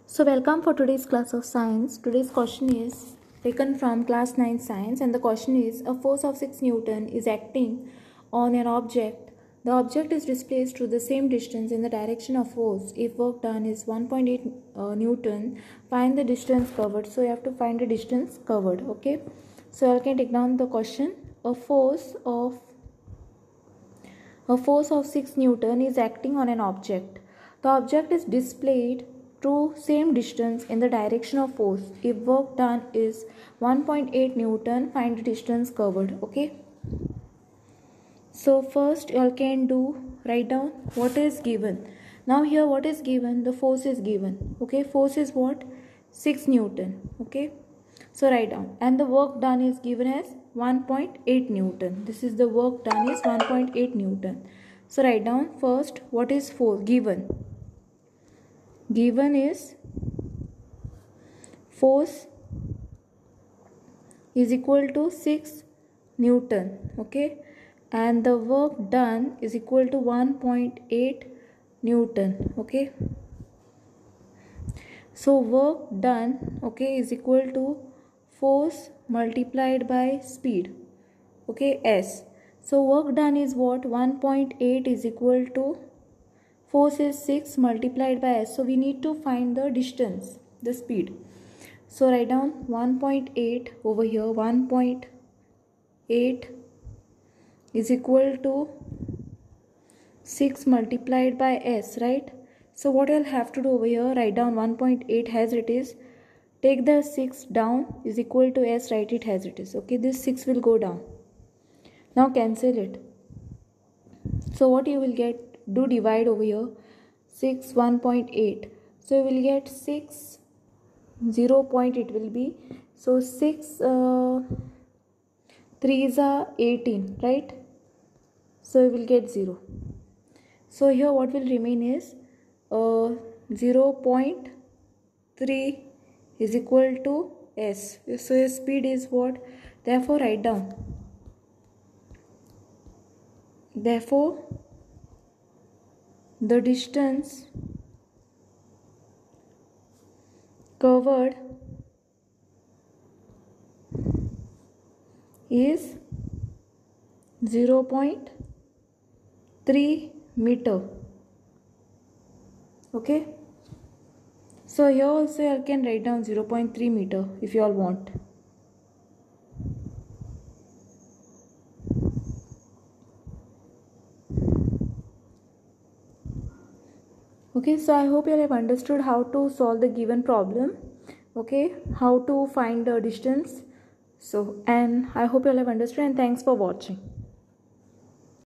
So welcome for today's class of science. Today's question is taken from class 9 science, and the question is: a force of 6 Newton is acting on an object. The object is displaced to the same distance in the direction of force. If work done is 1.8 Newton, find the distance covered. So you have to find the distance covered. Okay. So I can take down the question. A force of 6 Newton is acting on an object. The object is displaced to same distance in the direction of force. If work done is 1.8 Newton, find the distance covered. Okay. So first you all can write down what is given. Now here what is given? The force is given. Okay. Force is what? 6 Newton. Okay. So write down. And the work done is given as 1.8 Newton. This is the work done is 1.8 Newton. So write down first what is force given. Given is force is equal to 6 Newton. Okay. And the work done is equal to 1.8 Newton. Okay. So work done, okay, is equal to force multiplied by speed. Okay, S. So work done is what? 1.8 is equal to force is 6 multiplied by S. So we need to find the distance, the speed. So write down 1.8 over here. 1.8 is equal to 6 multiplied by S, right? So what I'll have to do over here, write down 1.8 as it is. Take the 6 down is equal to S, write it as it is. Okay, this 6 will go down. Now cancel it. So what you will get, do divide over here. 6, 1.8. So you will get 6, 0 point it will be. So 6, 3s are 18, right? So you will get 0. So here what will remain is 0.3 is equal to S. So your speed is what? Therefore write down. Therefore the distance covered is 0.3 meter. Okay. So here also I can write down 0.3 meter if you all want. Okay, so I hope you have understood how to solve the given problem. Okay, how to find the distance. So, and I hope you all have understood, and thanks for watching.